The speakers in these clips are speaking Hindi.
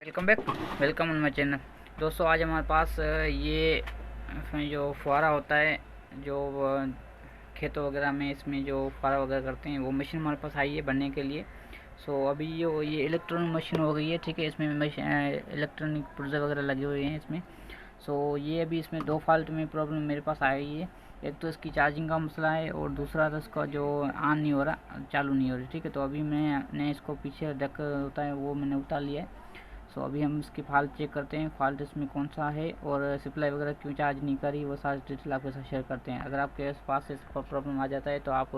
Welcome back. Welcome on my channel. दोस्तों आज हमारे पास ये जो फुहारा होता है जो खेतों वगैरह में इसमें जो फुहारा वगैरह करते हैं वो मशीन हमारे पास आई है बनने के लिए। अभी ये इलेक्ट्रॉनिक मशीन हो गई है, ठीक है। इसमें इलेक्ट्रॉनिक पुर्जे वगैरह लगे हुए हैं इसमें। ये अभी इसमें दो फॉल्ट में प्रॉब्लम मेरे पास आई है। एक तो इसकी चार्जिंग का मसला है और दूसरा तो इसका जो ऑन नहीं हो रहा, चालू नहीं हो रही, ठीक है। तो अभी मैंने इसको पीछे डेक होता है वो मैंने उतार लिया है। अभी हम इसकी फॉल्ट चेक करते हैं, फॉल्ट इसमें कौन सा है और सप्लाई वगैरह क्यों चार्ज नहीं करी, वो सारी डिटेल आपके साथ शेयर करते हैं। अगर आपके पास इस प्रॉब्लम आ जाता है तो आप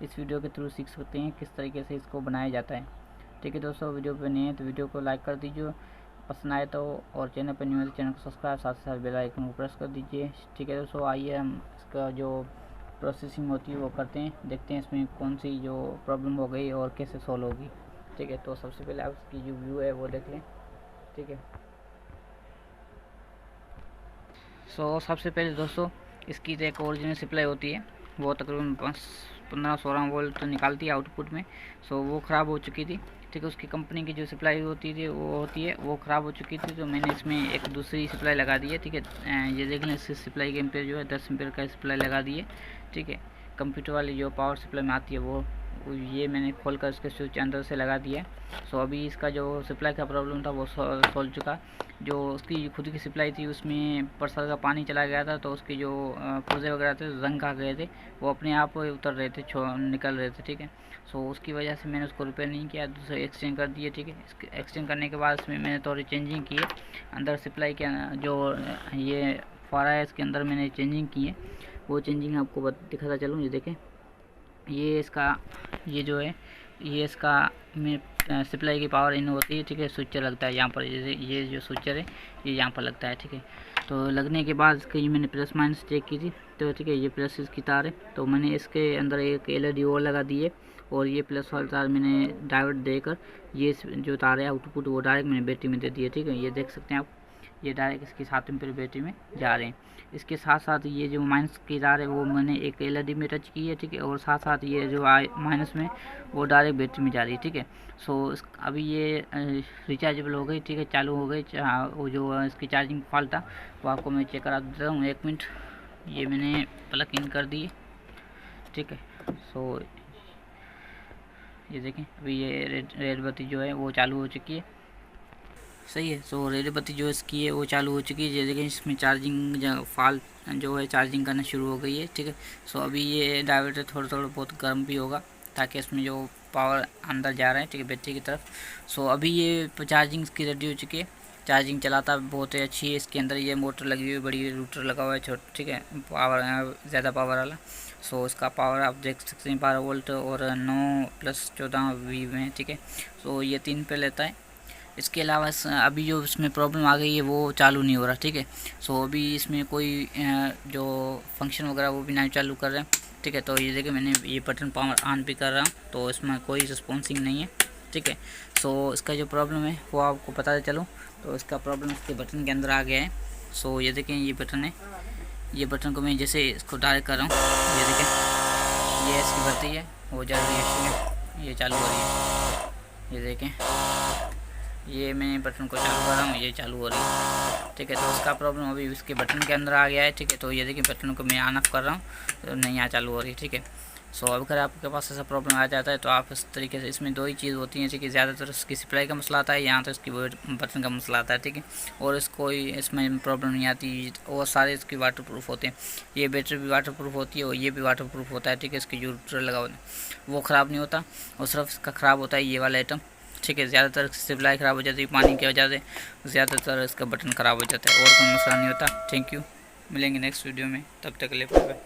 इस वीडियो के थ्रू सीख सकते हैं किस तरीके से इसको बनाया जाता है, ठीक है। दोस्तों वीडियो पे नहीं है तो वीडियो को लाइक कर दीजिए पसंद आए तो, और चैनल पर न्यू है तो चैनल को सब्सक्राइब, साथ ही साथ बेल आइकन को प्रेस कर दीजिए, ठीक है। दोस्तों आइए हम इसका जो प्रोसेसिंग होती है वो करते हैं, देखते हैं इसमें कौन सी जो प्रॉब्लम हो गई और कैसे सॉल्व होगी, ठीक है। तो सबसे पहले आप इसकी जो व्यू है वो देख लें, ठीक है। सबसे पहले दोस्तों इसकी तो एक ओरिजिनल सप्लाई होती है, वो तकरीबन 15-16 वोल्ट निकालती है आउटपुट में। वो ख़राब हो चुकी थी, ठीक है। उसकी कंपनी की जो सप्लाई होती है वो ख़राब हो चुकी थी, तो मैंने इसमें एक दूसरी सप्लाई लगा दी है, ठीक है। ये देख लें, इस सप्लाई के एम्पेयर जो है 10 एम्पेयर का सप्लाई लगा दी है, ठीक है। कंप्यूटर वाली जो पावर सप्लाई में आती है वो ये मैंने खोल कर इसके स्विच अंदर से लगा दिया है। अभी इसका जो सप्लाई का प्रॉब्लम था वो सॉल्व चुका। जो उसकी खुद की सप्लाई थी उसमें परसर का पानी चला गया था, तो उसके जो पुर्जे वगैरह थे रंग आ गए थे, वो अपने आप उतर रहे थे, निकल रहे थे, ठीक है। उसकी वजह से मैंने उसको रिपेयर नहीं किया, दूसरे एक्सचेंज कर दिए, ठीक है। एक्सचेंज करने के बाद इसमें मैंने थोड़ी चेंजिंग की है अंदर सप्लाई के जो ये फुहारा है इसके अंदर मैंने चेंजिंग की है। वो चेंजिंग आपको दिखाता चलूँ। ये देखें, ये इसका ये जो है ये इसका में सप्लाई की पावर इन होती है, ठीक है। स्विचर लगता है यहाँ पर, ये जो स्विचर है ये यहाँ पर लगता है, ठीक है। तो लगने के बाद इसके ये मैंने प्लस माइनस चेक की थी, तो ठीक है ये प्लस इसकी तार है, तो मैंने इसके अंदर एक LED और लगा दी है, और ये प्लस वाली तार मैंने डायोड देकर ये जो तार है आउटपुट वो डायरेक्ट मैंने बैटरी में दे दी है, ठीक है। ये देख सकते हैं आप, ये डायरेक्ट इसकी 7 एम्पीयर बैटरी में जा रहे हैं। इसके साथ साथ ये जो माइनस की तार है वो मैंने एक LED में टच की है, ठीक है। और साथ साथ ये जो माइनस में वो डायरेक्ट बैटरी में जा रही है, ठीक है। अभी ये रिचार्जेबल हो गई, ठीक है, चालू हो गई। वो जो इसकी चार्जिंग फॉल्ट था वो आपको मैं चेक करा देता हूँ, 1 मिनट। ये मैंने प्लग इन कर दी, ठीक है। ये देखें, अभी ये रेड बत्ती जो है वो चालू हो चुकी है, सही है। रेड बत्ती जो इसकी है वो चालू हो चुकी है। ये देखें, इसमें चार्जिंग फॉल्ट जो है चार्जिंग करना शुरू हो गई है, ठीक है। अभी ये डायोड थोड़ा थोड़ा बहुत गर्म भी होगा ताकि इसमें जो पावर अंदर जा रहा है, ठीक है, बैटरी की तरफ। अभी ये चार्जिंग इसकी रेडी हो चुकी है, चार्जिंग चलाता बहुत ही अच्छी है। इसके अंदर ये मोटर लगी हुई है, बड़ी रूटर लगा हुआ है छोटा, ठीक है, पावर ज़्यादा पावर वाला। इसका पावर आप देख सकते हैं 12 वोल्ट और 9+14 V में, ठीक है। ये 3 पे लेता है। इसके अलावा अभी जो इसमें प्रॉब्लम आ गई है वो चालू नहीं हो रहा, ठीक है। अभी इसमें कोई जो फंक्शन वगैरह वो भी नहीं चालू कर रहे हैं, ठीक है। तो ये देखिए, मैंने ये बटन पावर ऑन भी कर रहा हूँ तो इसमें कोई रिस्पॉन्सिंग नहीं है, ठीक है। इसका जो प्रॉब्लम है वो आपको बताते चलूँ। तो इसका प्रॉब्लम इसके बटन के अंदर आ गया है। ये देखें, ये बटन है, ये बटन को मैं जैसे इसको डायरेक्ट कर रहा हूँ, ये देखें, ये इसकी बत्ती है वो जल रही है, ये चालू हो रही है। ये देखें, ये मैं बटन को चालू कर रहा हूँ, ये चालू हो रही है, ठीक है। तो उसका प्रॉब्लम अभी इसके बटन के अंदर आ गया है, ठीक है। तो ये देखिए, बटन को मैं ऑन ऑफ कर रहा हूँ तो नहीं यहाँ चालू हो रही, ठीक है। अगर आपके पास ऐसा प्रॉब्लम आ जाता है तो आप इस तरीके से, इसमें दो ही चीज़ होती हैं, ठीक है। ज़्यादातर इसकी सप्लाई का मसला आता है, यहाँ तो इसकी बटन का मसला आता है, ठीक है। और इसमें प्रॉब्लम नहीं आती, और सारे इसकी वाटर प्रूफ होते हैं। ये बैटरी भी वाटर प्रूफ होती है और ये भी वाटर प्रूफ होता है, ठीक है। इसकी जो रूटर लगा होता है वो ख़राब नहीं होता, और सिर्फ इसका ख़राब होता है ये वाला आइटम, ठीक है। ज़्यादातर सप्लाई ख़राब हो जाती है पानी की वजह से, ज़्यादातर इसका बटन ख़राब हो जाता है, और कोई मसला नहीं होता। थैंक यू, मिलेंगे नेक्स्ट वीडियो में, तब तक के लिए बाय बाय।